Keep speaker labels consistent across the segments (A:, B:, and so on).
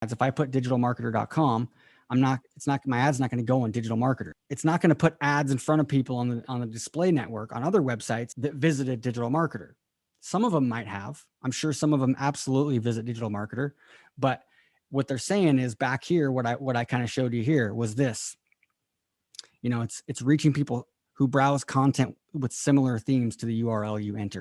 A: If I put digitalmarketer.com, my ad's not going to go on Digital Marketer. It's not going to put ads in front of people on the display network on other websites that visited Digital Marketer. Some of them might have. I'm sure some of them absolutely visit Digital Marketer, but what they're saying is back here, what I kind of showed you here was this. It's reaching people who browse content with similar themes to the URL you enter.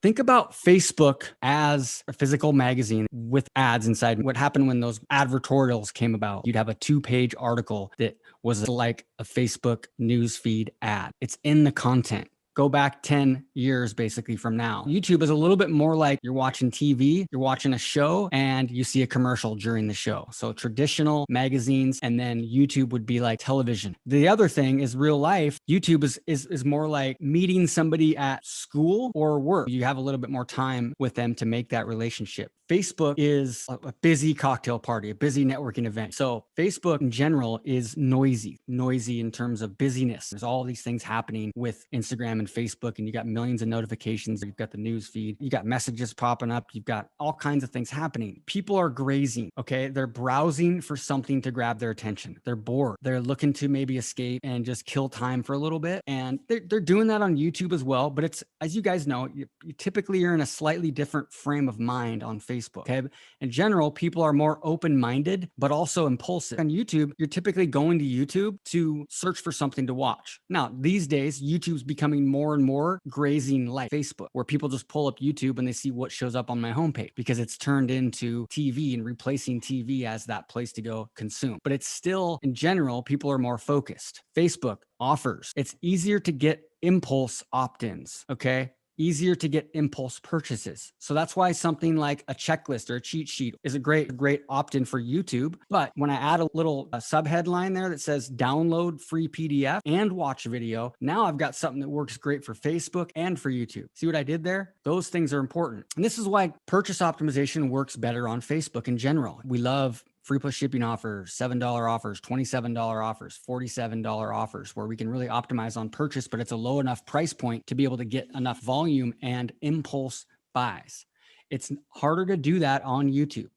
A: Think about Facebook as a physical magazine with ads inside. What happened when those advertorials came about? You'd have a 2-page article that was like a Facebook newsfeed ad. It's in the content. Go back 10 years basically from now. YouTube is a little bit more like you're watching TV, you're watching a show, and you see a commercial during the show. So traditional magazines, and then YouTube would be like television. The other thing is real life. YouTube is more like meeting somebody at school or work. You have a little bit more time with them to make that relationship. Facebook is a busy cocktail party, a busy networking event. So Facebook in general is noisy in terms of busyness. There's all these things happening with Instagram and Facebook, and you got millions of notifications. You've got the news feed, you got messages popping up, you've got all kinds of things happening. People are grazing, okay? They're browsing for something to grab their attention. They're bored. They're looking to maybe escape and just kill time for a little bit. And they're doing that on YouTube as well. But it's, as you guys know, you typically are in a slightly different frame of mind on Facebook. Okay. In general, people are more open-minded, but also impulsive. On YouTube, you're typically going to YouTube to search for something to watch. Now, these days, YouTube's becoming more and more grazing like Facebook, where people just pull up YouTube and they see what shows up on my homepage because it's turned into TV and replacing TV as that place to go consume. But it's still, in general, people are more focused. Facebook offers. It's easier to get impulse opt-ins. Okay. Easier to get impulse purchases. So that's why something like a checklist or a cheat sheet is a great opt-in for YouTube. But when I add a little subheadline there that says download free PDF and watch video, now I've got something that works great for Facebook and for YouTube. See what I did there? Those things are important. And this is why purchase optimization works better on Facebook in general. We love free plus shipping offers, $7 offers, $27 offers, $47 offers, where we can really optimize on purchase, but it's a low enough price point to be able to get enough volume and impulse buys. It's harder to do that on YouTube.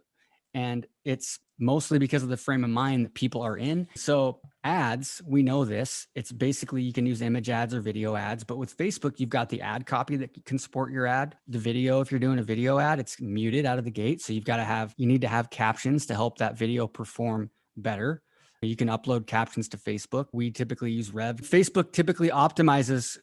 A: And it's mostly because of the frame of mind that people are in. So ads, we know this. It's basically, you can use image ads or video ads, but with Facebook, you've got the ad copy that can support your ad. The video, if you're doing a video ad, it's muted out of the gate. So you need to have captions to help that video perform better. You can upload captions to Facebook. We typically use Rev. Facebook typically optimizes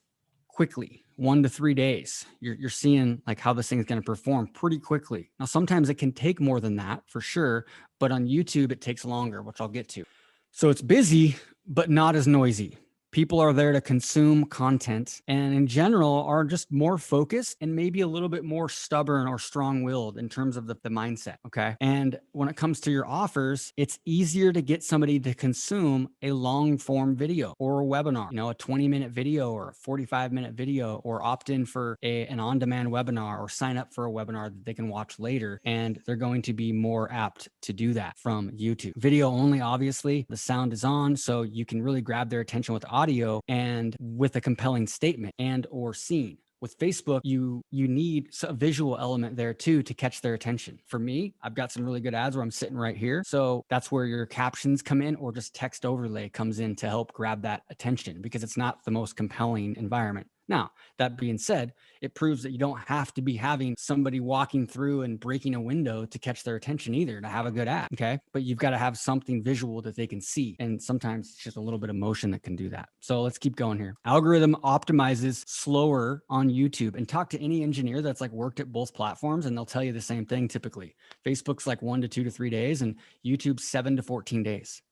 A: quickly, 1 to 3 days. You're seeing like how this thing is going to perform pretty quickly. Now, sometimes it can take more than that for sure, but on YouTube, it takes longer, which I'll get to. So it's busy, but not as noisy. People are there to consume content and in general are just more focused and maybe a little bit more stubborn or strong-willed in terms of the mindset, okay? And when it comes to your offers, it's easier to get somebody to consume a long-form video or a webinar, a 20-minute video or a 45-minute video, or opt in for an on-demand webinar or sign up for a webinar that they can watch later. And they're going to be more apt to do that from YouTube. Video only, obviously, the sound is on, so you can really grab their attention with audio and with a compelling statement and or scene. With Facebook, you need a visual element there too to catch their attention. For me, I've got some really good ads where I'm sitting right here. So that's where your captions come in, or just text overlay comes in to help grab that attention because it's not the most compelling environment. Now, that being said, it proves that you don't have to be having somebody walking through and breaking a window to catch their attention either to have a good ad, okay? But you've got to have something visual that they can see. And sometimes it's just a little bit of motion that can do that. So let's keep going here. Algorithm optimizes slower on YouTube, and talk to any engineer that's like worked at both platforms and they'll tell you the same thing typically. Facebook's like 1 to 2 to 3 days and YouTube's 7 to 14 days.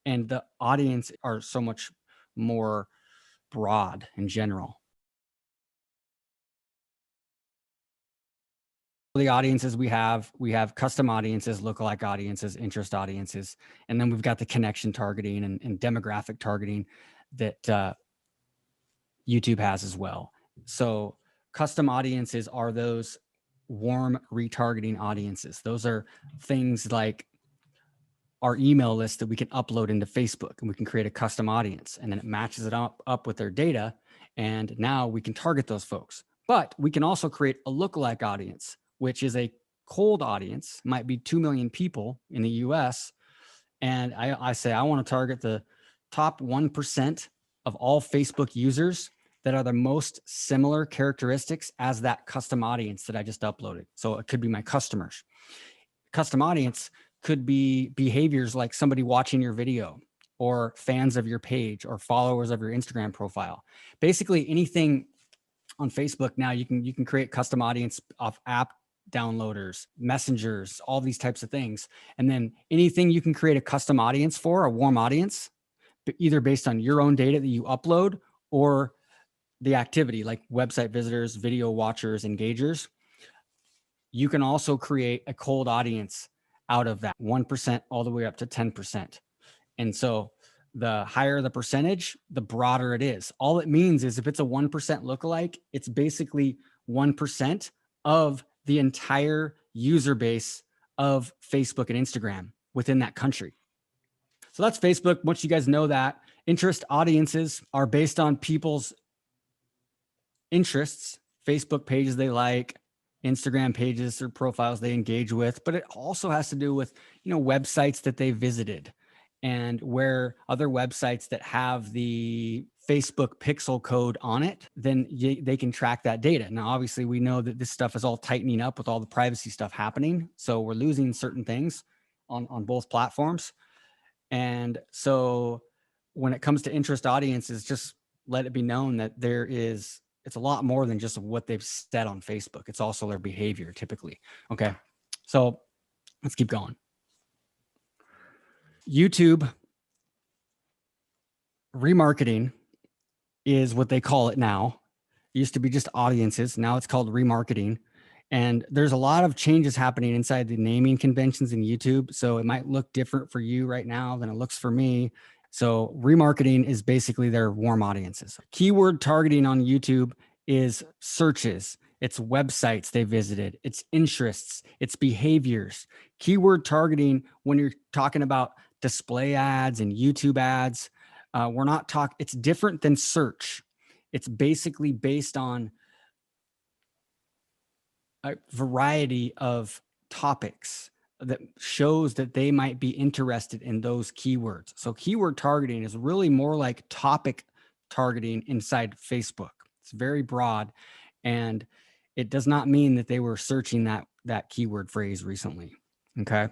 A: And the audience are so much more broad in general. The audiences we have custom audiences, lookalike audiences, interest audiences, and then we've got the connection targeting and demographic targeting that YouTube has as well. So custom audiences are those warm retargeting audiences. Those are things like our email list that we can upload into Facebook, and we can create a custom audience, and then it matches it up with their data. And now we can target those folks. But we can also create a lookalike audience, which is a cold audience, might be 2 million people in the US. And I say, I want to target the top 1% of all Facebook users that are the most similar characteristics as that custom audience that I just uploaded. So it could be my customers. Custom audience could be behaviors like somebody watching your video or fans of your page or followers of your Instagram profile. Basically anything on Facebook now, you can create custom audience off app downloaders, messengers, all these types of things. And then anything you can create a custom audience for, a warm audience, either based on your own data that you upload or the activity like website visitors, video watchers, engagers. You can also create a cold audience out of that 1% all the way up to 10%. And so the higher the percentage, the broader it is. All it means is if it's a 1% lookalike, it's basically 1% of the entire user base of Facebook and Instagram within that country. So that's Facebook. Once you guys know that, interest audiences are based on people's interests, Facebook pages they like, Instagram pages or profiles they engage with, but it also has to do with, websites that they visited and where other websites that have the Facebook pixel code on it, then they can track that data. Now, obviously, we know that this stuff is all tightening up with all the privacy stuff happening. So we're losing certain things on both platforms. And so when it comes to interest audiences, just let it be known that it's a lot more than just what they've said on Facebook. It's also their behavior typically. Okay. So let's keep going. YouTube remarketing is what they call it now. It used to be just audiences. Now it's called remarketing. And there's a lot of changes happening inside the naming conventions in YouTube. So it might look different for you right now than it looks for me. So remarketing is basically their warm audiences. Keyword targeting on YouTube is searches, it's websites they visited, it's interests, it's behaviors. Keyword targeting, when you're talking about display ads and YouTube ads, it's different than search. It's basically based on a variety of topics that shows that they might be interested in those keywords. So keyword targeting is really more like topic targeting inside Facebook. It's very broad, and it does not mean that they were searching that keyword phrase recently. Okay.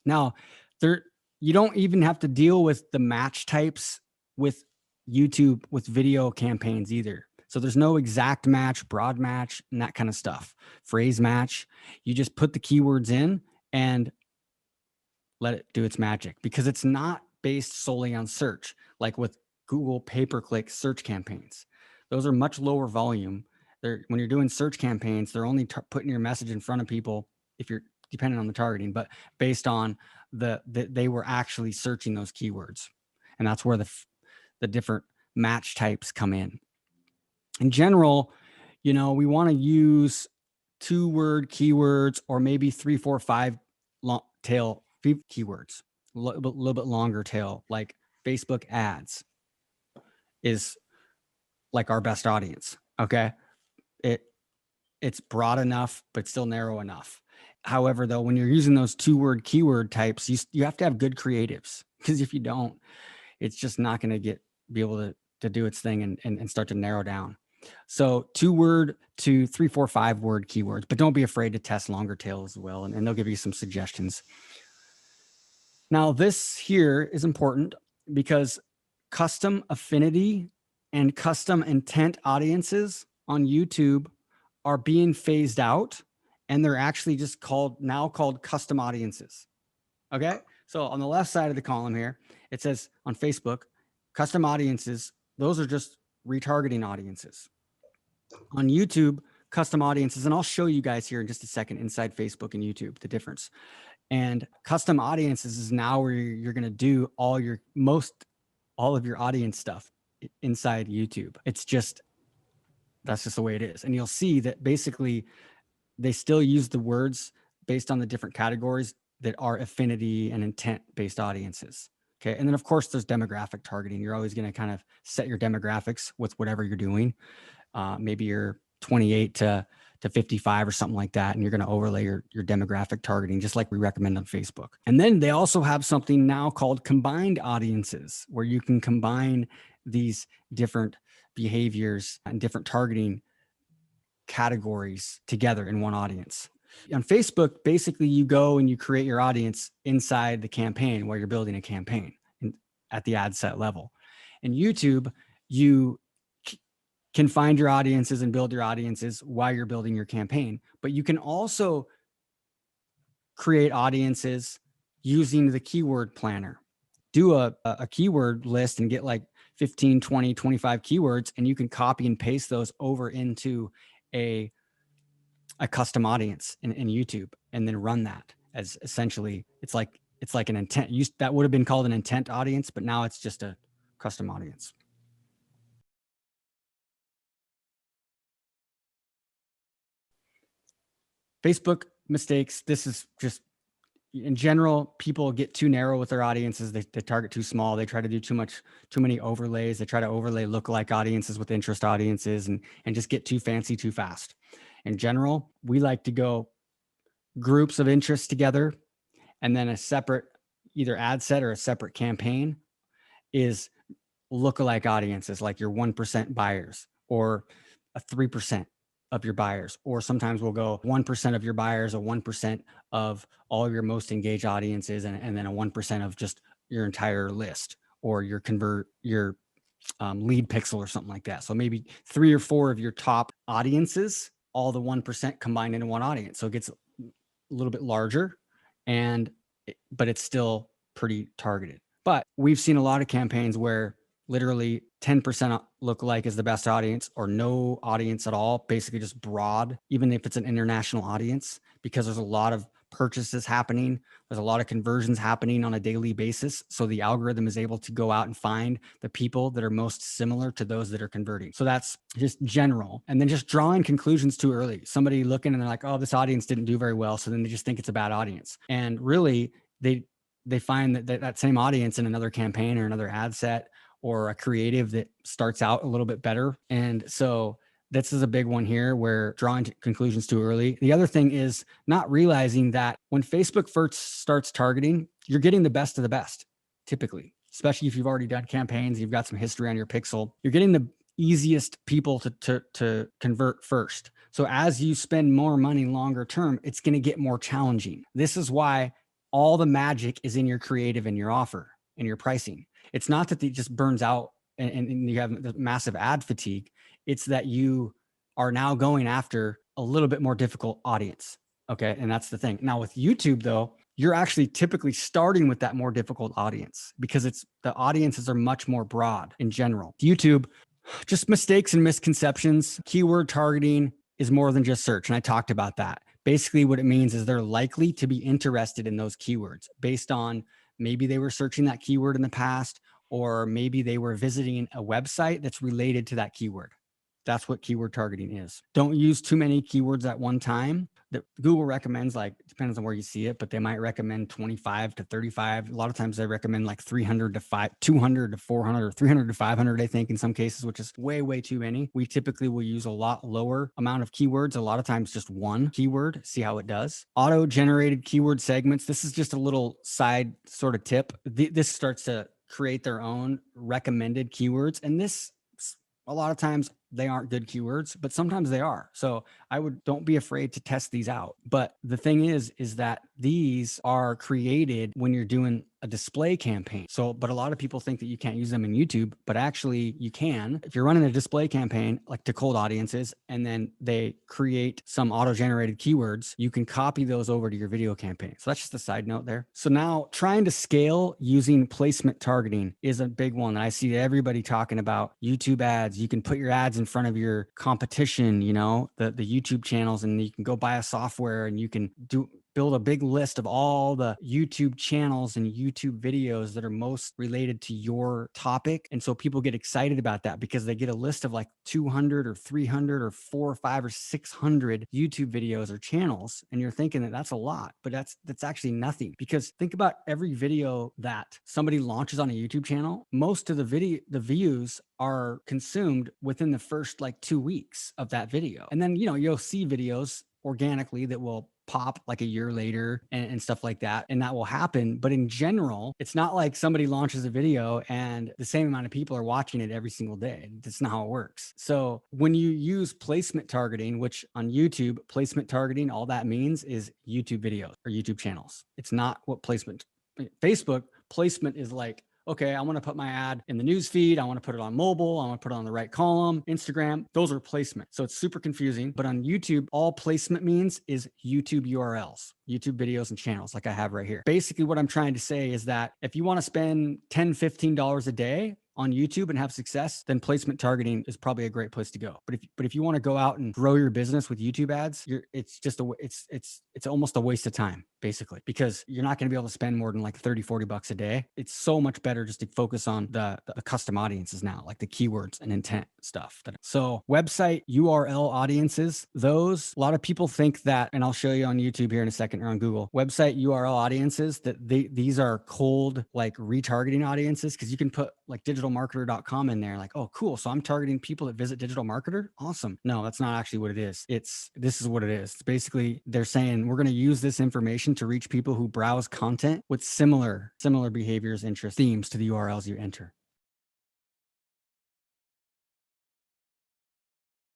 A: Now, you don't even have to deal with the match types with YouTube with video campaigns either. So there's no exact match, broad match, and that kind of stuff. Phrase match. You just put the keywords in and let it do its magic, because it's not based solely on search, like with Google pay-per-click search campaigns. Those are much lower volume. When you're doing search campaigns, they're only putting your message in front of people if you're depending on the targeting, but based on they were actually searching those keywords. And that's where the different match types come in. In general, we want to use 2-word keywords or maybe 3, 4, 5 tail keywords, a little bit longer tail, like Facebook ads is like our best audience. Okay. It's broad enough, but still narrow enough. However, though, when you're using those 2-word keyword types, you have to have good creatives, because if you don't, it's just not going to be able to do its thing and start to narrow down. So 2-word to 3, 4, 5-word keywords, but don't be afraid to test longer tails as well. And they'll give you some suggestions. Now, this here is important because custom affinity and custom intent audiences on YouTube are being phased out, and they're actually just called custom audiences. Okay. So on the left side of the column here, it says on Facebook, custom audiences, those are just retargeting audiences. On YouTube, custom audiences, and I'll show you guys here in just a second inside Facebook and YouTube, the difference. And custom audiences is now where you're going to do all of your audience stuff inside YouTube. That's just the way it is. And you'll see that basically they still use the words based on the different categories that are affinity and intent based audiences. Okay. And then of course there's demographic targeting. You're always going to kind of set your demographics with whatever you're doing. Maybe you're 28 to 55 or something like that. And you're going to overlay your demographic targeting, just like we recommend on Facebook. And then they also have something now called combined audiences, where you can combine these different behaviors and different targeting categories together in one audience. On Facebook, basically you go and you create your audience inside the campaign while you're building a campaign at the ad set level. In YouTube, you can find your audiences and build your audiences while you're building your campaign, but you can also create audiences using the keyword planner. Do a keyword list and get like 15, 20, 25 keywords, and you can copy and paste those over into a custom audience in YouTube, and then run that as essentially, it's like an intent. That would have been called an intent audience, but now it's just a custom audience. Facebook mistakes. This is just, in general, people get too narrow with their audiences. They target too small. They try to do too many overlays. They try to overlay lookalike audiences with interest audiences, and just get too fancy too fast. In general, we like to go groups of interests together, and then a separate either ad set or a separate campaign is lookalike audiences, like your 1% buyers or a 3% of your buyers. Or sometimes we'll go 1% of your buyers, or 1% of all of your most engaged audiences, and then a 1% of just your entire list, or your lead pixel or something like that. So maybe 3 or 4 of your top audiences, all the 1% combined into one audience. So it gets a little bit larger, but it's still pretty targeted. But we've seen a lot of campaigns where literally 10% lookalike is the best audience, or no audience at all, basically just broad, even if it's an international audience, because there's a lot of purchases happening. There's a lot of conversions happening on a daily basis. So the algorithm is able to go out and find the people that are most similar to those that are converting. So that's just general. And then just drawing conclusions too early. Somebody looking and they're like, oh, this audience didn't do very well. So then they just think it's a bad audience. And really they find that same audience in another campaign or another ad set or a creative that starts out a little bit better. And so this is a big one here, where drawing conclusions too early. The other thing is not realizing that when Facebook first starts targeting, you're getting the best of the best, typically, especially if you've already done campaigns, you've got some history on your pixel. You're getting the easiest people to convert first. So as you spend more money longer term, it's going to get more challenging. This is why all the magic is in your creative and your offer and your pricing. It's not that it just burns out and you have the massive ad fatigue. It's that you are now going after a little bit more difficult audience. Okay. And that's the thing. Now with YouTube though, you're actually typically starting with that more difficult audience, because the audiences are much more broad in general. YouTube, just mistakes and misconceptions. Keyword targeting is more than just search. And I talked about that. Basically what it means is they're likely to be interested in those keywords based on maybe they were searching that keyword in the past, or maybe they were visiting a website that's related to that keyword. That's what keyword targeting is. Don't use too many keywords at one time. That Google recommends, like, depends on where you see it, but they might recommend 25 to 35. A lot of times they recommend like 200 to 400, or 300 to 500, I think, in some cases, which is way, way too many. We typically will use a lot lower amount of keywords, a lot of times just one keyword, see how it does. Auto-generated keyword segments. This is just a little side sort of tip. This starts to create their own recommended keywords. And this, a lot of times they aren't good keywords, but sometimes they are. So don't be afraid to test these out. But the thing is that these are created when you're doing a display campaign. So, but a lot of people think that you can't use them in YouTube, but actually you can. If you're running a display campaign, like to cold audiences, and then they create some auto-generated keywords, you can copy those over to your video campaign. So that's just a side note there. So now trying to scale using placement targeting is a big one that I see everybody talking about. YouTube ads, you can put your ads in front of your competition, the YouTube channels, and you can go buy a software and you can build a big list of all the YouTube channels and YouTube videos that are most related to your topic. And so people get excited about that because they get a list of like 200 or 300 or 4 or 5 or 600 YouTube videos or channels. And you're thinking that that's a lot, but that's actually nothing, because think about every video that somebody launches on a YouTube channel. Most of the views are consumed within the first like 2 weeks of that video. And then, you'll see videos organically that will pop like a year later and stuff like that. And that will happen. But in general, it's not like somebody launches a video and the same amount of people are watching it every single day. That's not how it works. So when you use placement targeting, which on YouTube, placement targeting, all that means is YouTube videos or YouTube channels. It's not what Facebook placement is like. Okay, I want to put my ad in the news feed. I want to put it on mobile. I want to put it on the right column, Instagram. Those are placement. So it's super confusing. But on YouTube, all placement means is YouTube URLs, YouTube videos and channels like I have right here. Basically, what I'm trying to say is that if you want to spend $10, $15 a day on YouTube and have success, then placement targeting is probably a great place to go. But if you want to go out and grow your business with YouTube ads, it's almost a waste of time, basically, because you're not going to be able to spend more than like 30, 40 bucks a day. It's so much better just to focus on the custom audiences now, like the keywords and intent stuff. So website URL audiences, those, a lot of people think that, and I'll show you on YouTube here in a second or on Google, website URL audiences, that these are cold, like retargeting audiences, because you can put like digitalmarketer.com in there, like, oh, cool. So I'm targeting people that visit Digital Marketer. Awesome. No, that's not actually what it is. This is what it is. It's basically, they're saying we're going to use this information to reach people who browse content with similar behaviors, interests, themes to the URLs you enter.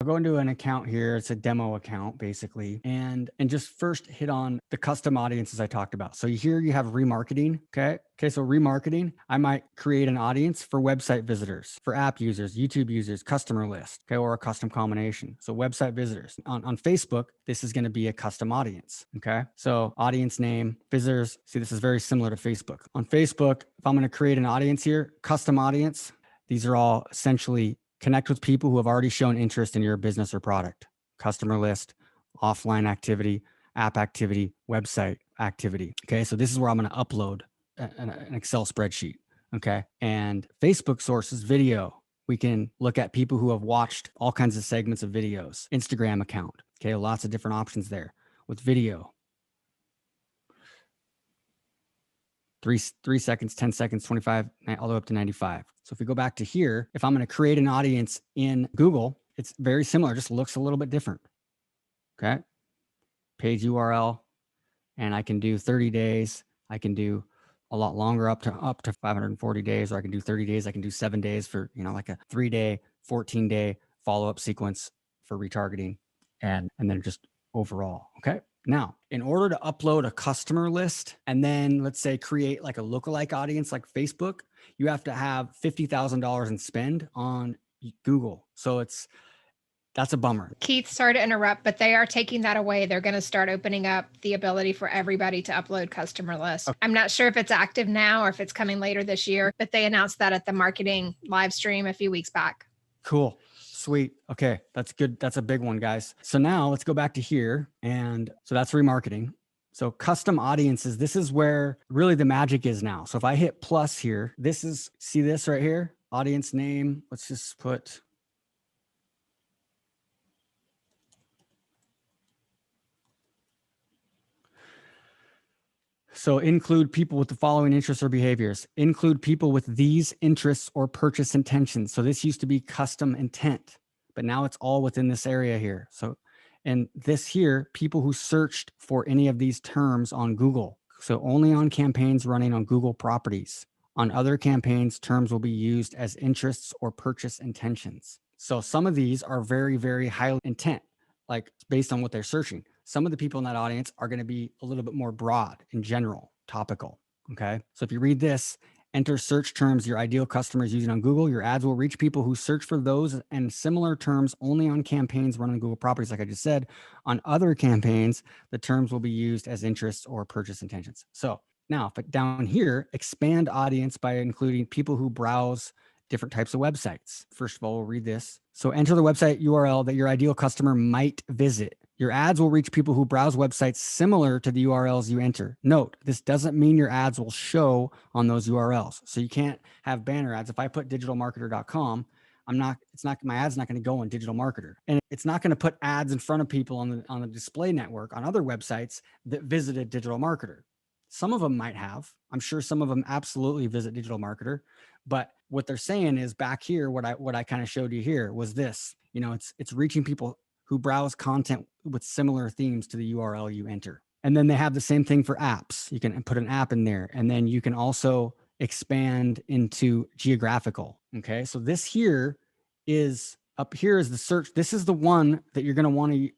A: I'll go into an account here. It's a demo account basically. And just first hit on the custom audiences I talked about. So here you have remarketing. Okay. So remarketing, I might create an audience for website visitors, for app users, YouTube users, customer list, okay, or a custom combination. So website visitors. On Facebook, this is going to be a custom audience. Okay. So audience name, visitors. See, this is very similar to Facebook. On Facebook, if I'm going to create an audience here, custom audience, these are all essentially connect with people who have already shown interest in your business or product. Customer list, offline activity, app activity, website activity. Okay, so this is where I'm going to upload an Excel spreadsheet. Okay, and Facebook sources video. We can look at people who have watched all kinds of segments of videos. Instagram account. Okay, lots of different options there with video. 3 seconds, 10 seconds, 25, all the way up to 95. So if we go back to here, if I'm going to create an audience in Google, it's very similar, just looks a little bit different. Okay. Page URL, and I can do 30 days. I can do a lot longer, up to 540 days, or I can do 30 days. I can do 7 days for, like a 3-day, 14-day follow-up sequence for retargeting, and then just overall. Okay. Now, in order to upload a customer list and then let's say create like a lookalike audience like Facebook, you have to have $50,000 in spend on Google. So that's a bummer.
B: Keith, sorry to interrupt, but they are taking that away. They're going to start opening up the ability for everybody to upload customer lists. Okay. I'm not sure if it's active now or if it's coming later this year, but they announced that at the marketing live stream a few weeks back.
A: Cool. Sweet. Okay. That's good. That's a big one, guys. So now let's go back to here. And so that's remarketing. So custom audiences, this is where really the magic is now. So if I hit plus here, see this right here, audience name. Let's just put, so include people with the following interests or behaviors. Include people with these interests or purchase intentions. So this used to be custom intent, but now it's all within this area here. So, and this here, people who searched for any of these terms on Google. So only on campaigns running on Google properties. On other campaigns, terms will be used as interests or purchase intentions. So some of these are very, very high intent, like based on what they're searching. Some of the people in that audience are going to be a little bit more broad in general, topical. Okay. So if you read this, enter search terms your ideal customer is using on Google. Your ads will reach people who search for those and similar terms only on campaigns running Google properties. Like I just said, on other campaigns, the terms will be used as interests or purchase intentions. So now, but down here, expand audience by including people who browse different types of websites. First of all, we'll read this. So enter the website URL that your ideal customer might visit. Your ads will reach people who browse websites similar to the URLs you enter. Note, this doesn't mean your ads will show on those URLs. So you can't have banner ads. If I put digitalmarketer.com, my ad's not going to go on Digital Marketer. And it's not going to put ads in front of people on the display network on other websites that visited Digital Marketer. Some of them might have. I'm sure some of them absolutely visit Digital Marketer. But what they're saying is back here, what I kind of showed you here was this. It's reaching people who browse content with similar themes to the URL you enter. And then they have the same thing for apps. You can put an app in there, and then you can also expand into geographical. Okay. So this here is up here is the search. This is the one that you're going to want to,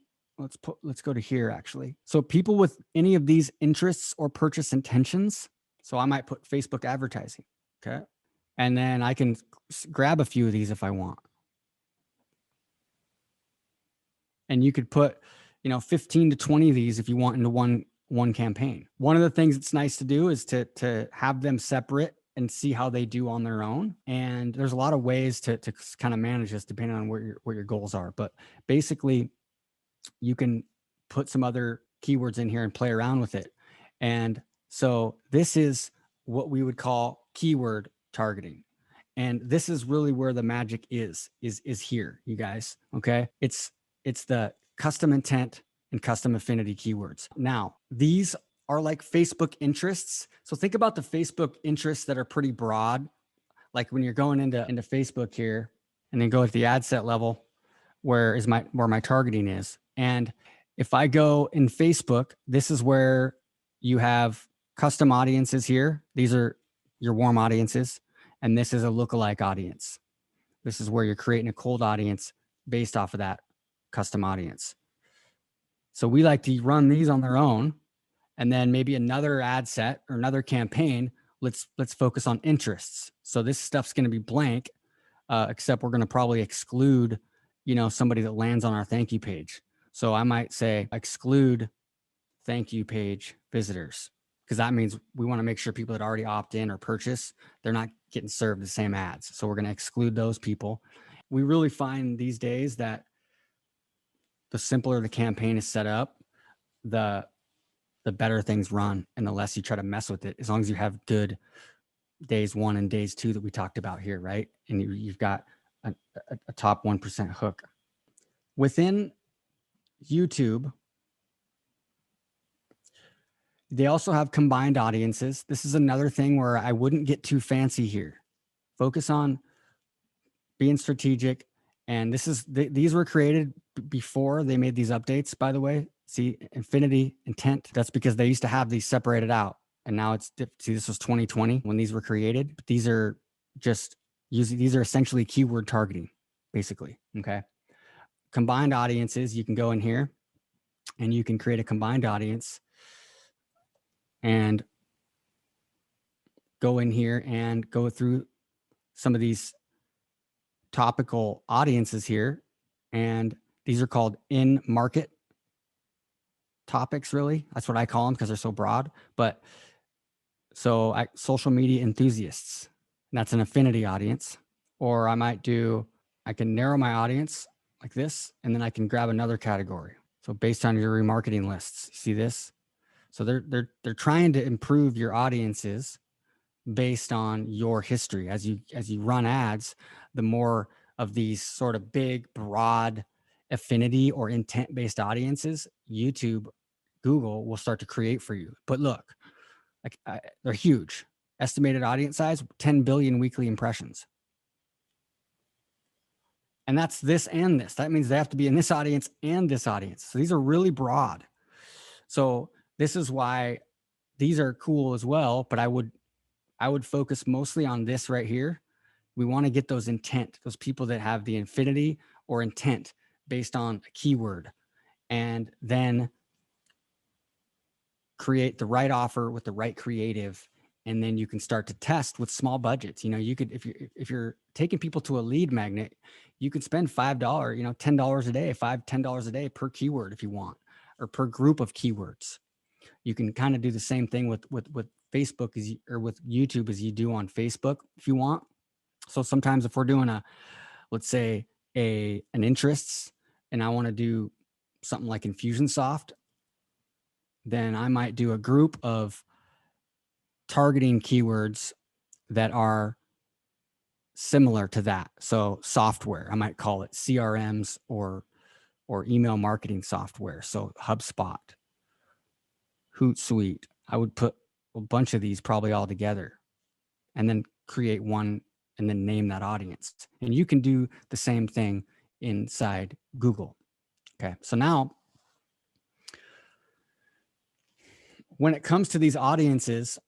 A: let's go to here actually. So people with any of these interests or purchase intentions. So I might put Facebook advertising. Okay. And then I can grab a few of these if I want. And you could put, 15 to 20 of these if you want into one campaign. One of the things that's nice to do is to have them separate and see how they do on their own. And there's a lot of ways to kind of manage this depending on what your goals are. But basically, you can put some other keywords in here and play around with it. And so this is what we would call keyword targeting. And this is really where the magic is here, you guys. Okay. It's the custom intent and custom affinity keywords. Now, these are like Facebook interests. So think about the Facebook interests that are pretty broad. Like when you're going into Facebook here and then go at the ad set level, where my targeting is. And if I go in Facebook, this is where you have custom audiences here. These are your warm audiences. And this is a lookalike audience. This is where you're creating a cold audience based off of that custom audience. So we like to run these on their own, and then maybe another ad set or another campaign. Let's focus on interests. So this stuff's going to be blank, except we're going to probably exclude, somebody that lands on our thank you page. So I might say exclude thank you page visitors, because that means we want to make sure people that already opt in or purchase, they're not getting served the same ads. So we're going to exclude those people. We really find these days that the simpler the campaign is set up, the better things run, and the less you try to mess with it, as long as you have good days 1 and days 2 that we talked about here, right? And you've got a top 1% hook. Within YouTube, they also have combined audiences. This is another thing where I wouldn't get too fancy here. Focus on being strategic. And these were created before they made these updates, by the way. See, infinity, intent, that's because they used to have these separated out. And now this was 2020 when these were created. But these are essentially keyword targeting, basically. Okay. Combined audiences, you can go in here and you can create a combined audience and go in here and go through some of these topical audiences here. And these are called in-market topics, really. That's what I call them because they're so broad. But social media enthusiasts, and that's an affinity audience. Or I can narrow my audience like this, and then I can grab another category. So based on your remarketing lists, see this? So they're trying to improve your audiences based on your history. As you run ads, the more of these sort of big, broad affinity or intent-based audiences, YouTube, Google will start to create for you. But look, they're huge. Estimated audience size, 10 billion weekly impressions. And that's this and this. That means they have to be in this audience and this audience. So these are really broad. So this is why these are cool as well. But I would focus mostly on this right here. We want to get those intent, those people that have the infinity or intent based on a keyword, and then create the right offer with the right creative. And then you can start to test with small budgets. You could, if you're taking people to a lead magnet, you could spend $5, $10 a day, $10 a day per keyword if you want, or per group of keywords. You can kind of do the same thing with Facebook or with YouTube as you do on Facebook if you want. So sometimes if we're doing let's say an interests, and I want to do something like Infusionsoft, then I might do a group of targeting keywords that are similar to that. So software, I might call it CRMs or email marketing software. So HubSpot, Hootsuite. I would put a bunch of these probably all together and then create one and then name that audience. And you can do the same thing inside Google. Okay. So now when it comes to these audiences,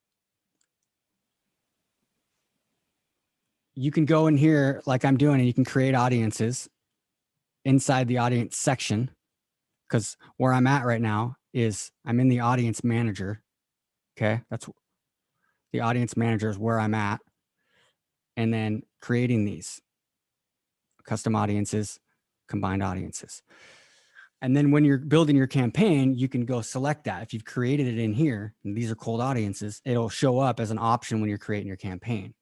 A: you can go in here like I'm doing and you can create audiences inside the audience section, because where I'm at right now is I'm in the audience manager. Okay. That's the audience manager is where I'm at. And then creating these custom audiences, combined audiences. And then when you're building your campaign, you can go select that. If you've created it in here, and these are cold audiences, it'll show up as an option when you're creating your campaign.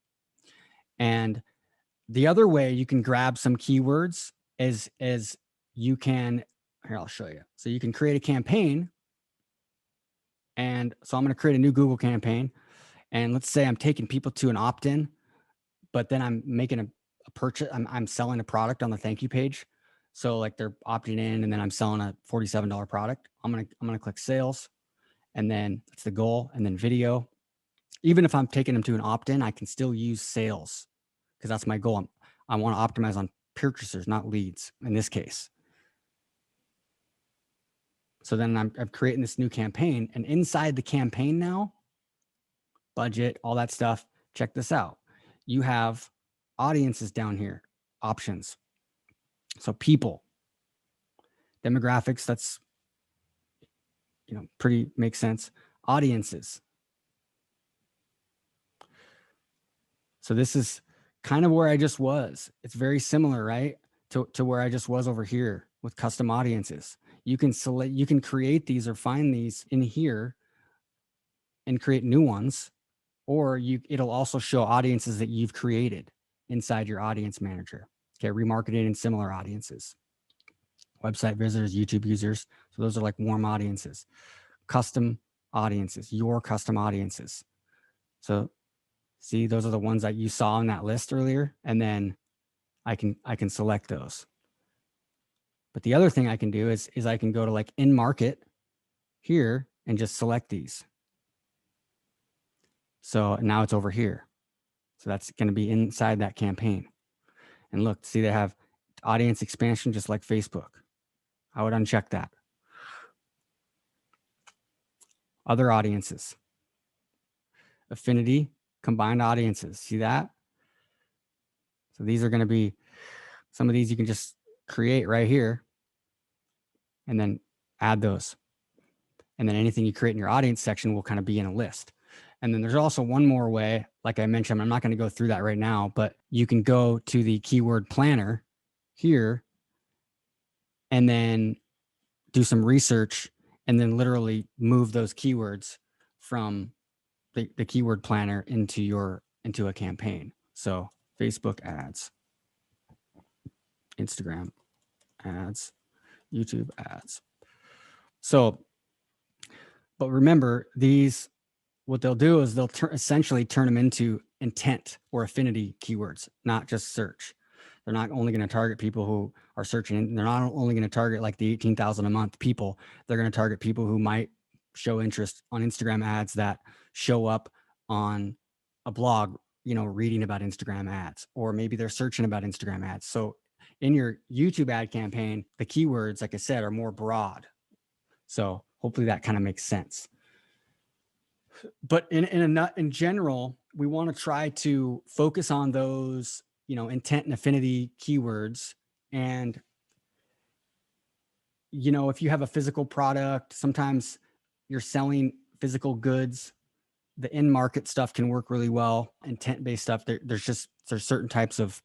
A: And the other way you can grab some keywords is you can, here, I'll show you. So you can create a campaign. And so I'm going to create a new Google campaign. And let's say I'm taking people to an opt-in, but then I'm making a purchase. I'm selling a product on the thank you page. So like they're opting in and then I'm selling a $47 product. I'm going to click sales, and then that's the goal. And then video. Even if I'm taking them to an opt-in, I can still use sales because that's my goal. I want to optimize on purchasers, not leads in this case. So then I'm creating this new campaign, and inside the campaign now, budget, all that stuff. Check this out. You have audiences down here, options. So people, demographics, that's, pretty makes sense. Audiences. So this is kind of where I just was. It's very similar, right? To where I just was over here with custom audiences. You can select, you can create these or find these in here and create new ones, or it'll also show audiences that you've created inside your audience manager. Okay, remarketing and similar audiences. Website visitors, YouTube users. So those are like warm audiences. Custom audiences, your custom audiences. So see, those are the ones that you saw on that list earlier. And then I can select those. But the other thing I can do is I can go to like in market here and just select these. So now it's over here. So that's going to be inside that campaign. And look, see, they have audience expansion just like Facebook. I would uncheck that. Other audiences. Affinity, combined audiences. See that? So these are going to be, some of these you can just create right here and then add those. And then anything you create in your audience section will kind of be in a list. And then there's also one more way, like I mentioned, I'm not going to go through that right now, but you can go to the keyword planner here and then do some research and then literally move those keywords from the keyword planner into a campaign. So Facebook ads, Instagram ads, YouTube ads. So, but remember, these, what they'll do is they'll essentially turn them into intent or affinity keywords, not just search. They're not only going to target people who are searching. They're not only going to target like the 18,000 a month people. They're going to target people who might show interest on Instagram ads that show up on a blog, reading about Instagram ads, or maybe they're searching about Instagram ads. So in your YouTube ad campaign, the keywords, like I said, are more broad. So hopefully that kind of makes sense. But in general, we want to try to focus on those, intent and affinity keywords. And, if you have a physical product, sometimes you're selling physical goods, the in-market stuff can work really well. Intent-based stuff, there's certain types of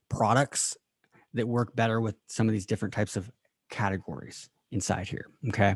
A: products that work better with some of these different types of categories inside here. Okay.